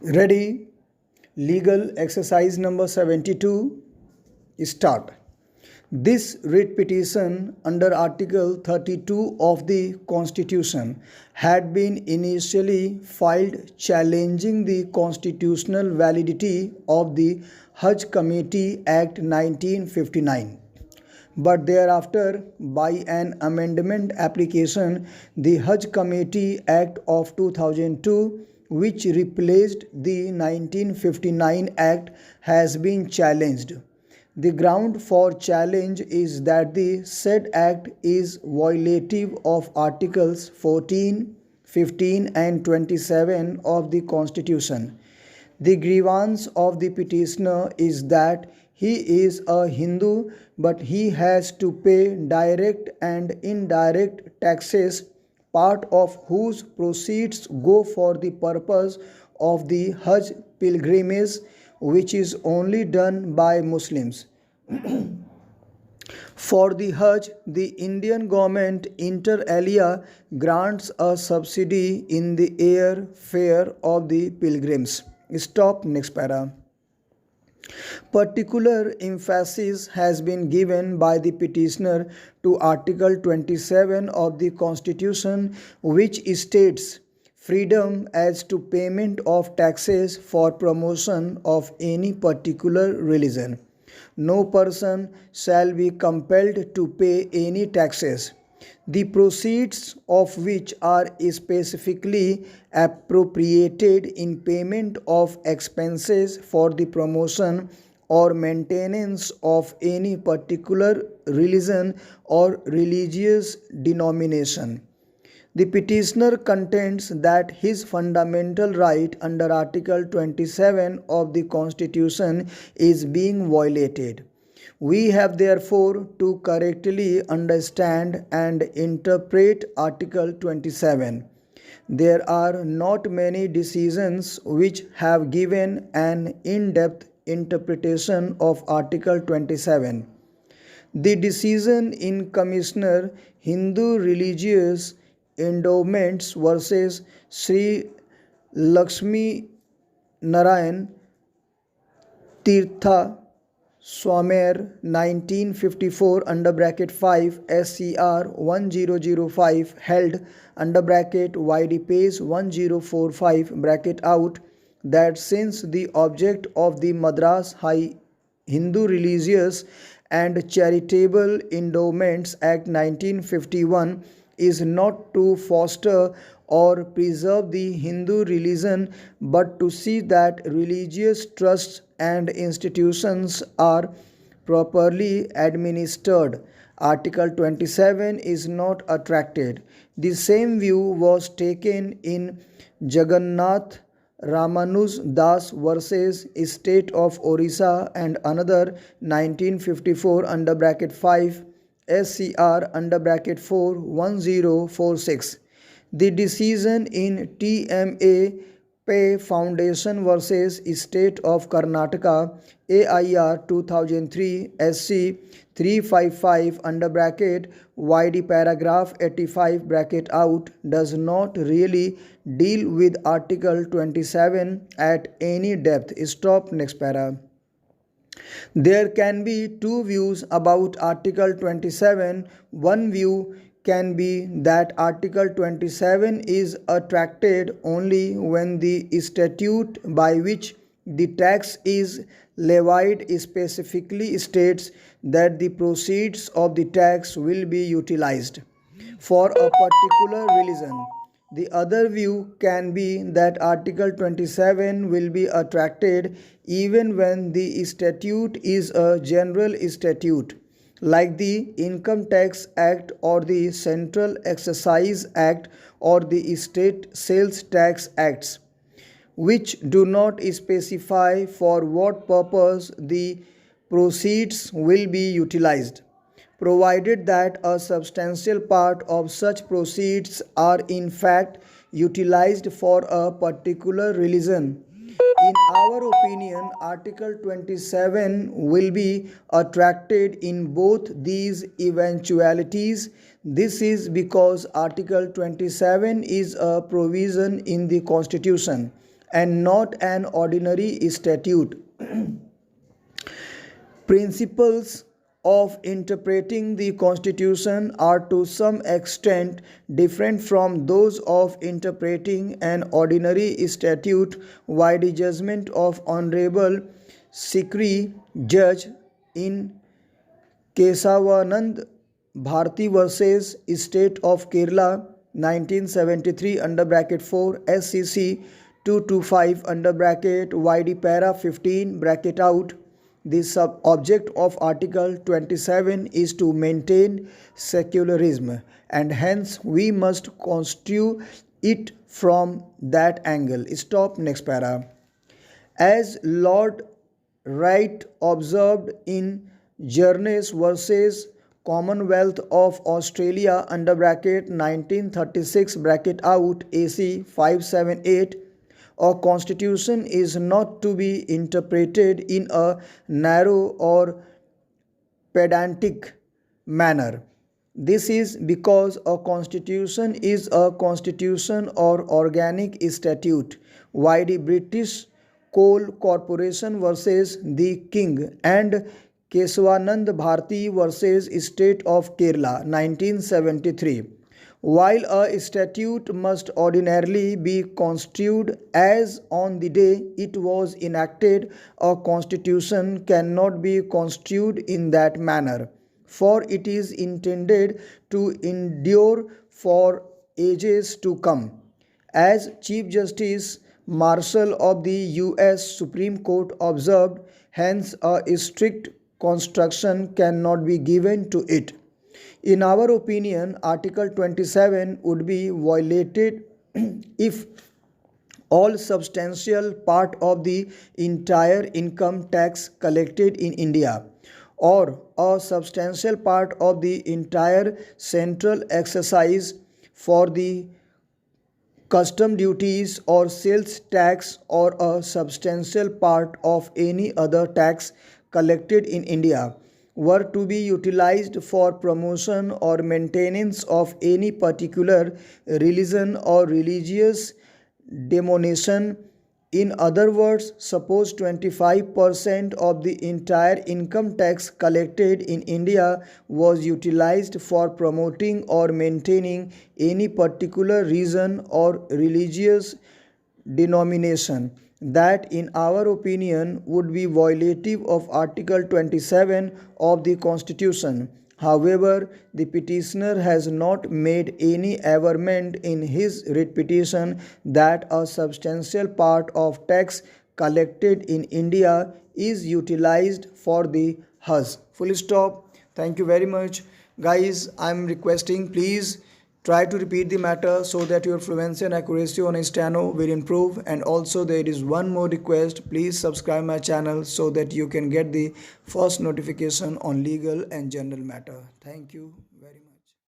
Ready? Legal exercise number 72. Start. This writ petition under Article 32 of the Constitution had been initially filed challenging the constitutional validity of the Hajj Committee Act 1959. But thereafter, by an amendment application, the Hajj Committee Act of 2002, which replaced the 1959 Act, has been challenged. The ground for challenge is that the said Act is violative of Articles 14, 15 and 27 of the Constitution. The grievance of the petitioner is that he is a Hindu, but he has to pay direct and indirect taxes, part of whose proceeds go for the purpose of the Hajj pilgrimage, which is only done by Muslims. For the Hajj, the Indian government inter alia grants a subsidy in the air fare of the pilgrims. Stop. Next para. Particular emphasis has been given by the petitioner to Article 27 of the Constitution, which states freedom as to payment of taxes for promotion of any particular religion. No person shall be compelled to pay any taxes, the proceeds of which are specifically appropriated in payment of expenses for the promotion or maintenance of any particular religion or religious denomination. The petitioner contends that his fundamental right under Article 27 of the Constitution is being violated. We have therefore to correctly understand and interpret Article 27. There are not many decisions which have given an in-depth interpretation of Article 27. The decision in Commissioner Hindu Religious Endowments versus Sri Lakshmi Narayan Tirtha Swamer 1954 under bracket 5 SCR 1005 held under bracket YD page 1045 bracket out that since the object of the Madras High Hindu Religious and Charitable Endowments Act 1951 is not to foster or preserve the Hindu religion but to see that religious trusts and institutions are properly administered, Article 27 is not attracted. The same view was taken in Jagannath Ramanuj Das versus State of Orissa and another 1954 under bracket 5 SCR under bracket 4 1046. The decision in TMA Pay Foundation versus State of Karnataka AIR 2003 SC 355 under bracket YD paragraph 85 bracket out does not really deal with Article 27 at any depth. Stop. Next para. There can be two views about Article 27. One view can be that Article 27 is attracted only when the statute by which the tax is levied specifically states that the proceeds of the tax will be utilized for a particular religion. The other view can be that Article 27 will be attracted even when the statute is a general statute, like the Income Tax Act or the Central Excise Act or the State Sales Tax Acts, which do not specify for what purpose the proceeds will be utilized, provided that a substantial part of such proceeds are in fact utilized for a particular religion. In our opinion, Article 27 will be attracted in both these eventualities. This is because Article 27 is a provision in the Constitution and not an ordinary statute. Principles of interpreting the Constitution are to some extent different from those of interpreting an ordinary statute. Why the judgment of Honorable Sikri Judge in Kesavanand Bharti versus State of Kerala 1973 under bracket 4 SCC 225 under bracket YD para 15 bracket out. The object of Article 27 is to maintain secularism, and hence we must construe it from that angle. Stop. Next para. As Lord Wright observed in Journeys versus Commonwealth of Australia under bracket 1936 bracket out AC 578, a constitution is not to be interpreted in a narrow or pedantic manner. This is because a constitution is a constitution or organic statute. Why the British Coal Corporation versus the King and Kesavanand Bharti versus State of Kerala 1973. While a statute must ordinarily be construed as on the day it was enacted, a constitution cannot be construed in that manner, for it is intended to endure for ages to come. As Chief Justice Marshall of the U.S. Supreme Court observed, hence a strict construction cannot be given to it. In our opinion, Article 27 would be violated if all substantial part of the entire income tax collected in India, or a substantial part of the entire central exercise for the custom duties or sales tax, or a substantial part of any other tax collected in India, were to be utilized for promotion or maintenance of any particular religion or religious denomination. In other words, suppose 25% of the entire income tax collected in India was utilized for promoting or maintaining any particular reason or religious denomination. That, in our opinion, would be violative of Article 27 of the Constitution. However, the petitioner has not made any averment in his writ petition that a substantial part of tax collected in India is utilized for the Hajj. Full stop. Thank you very much. Guys, I am requesting, please try to repeat the matter so that your fluency and accuracy on steno will improve. And also there is one more request, please subscribe my channel so that you can get the first notification on legal and general matter. Thank you very much.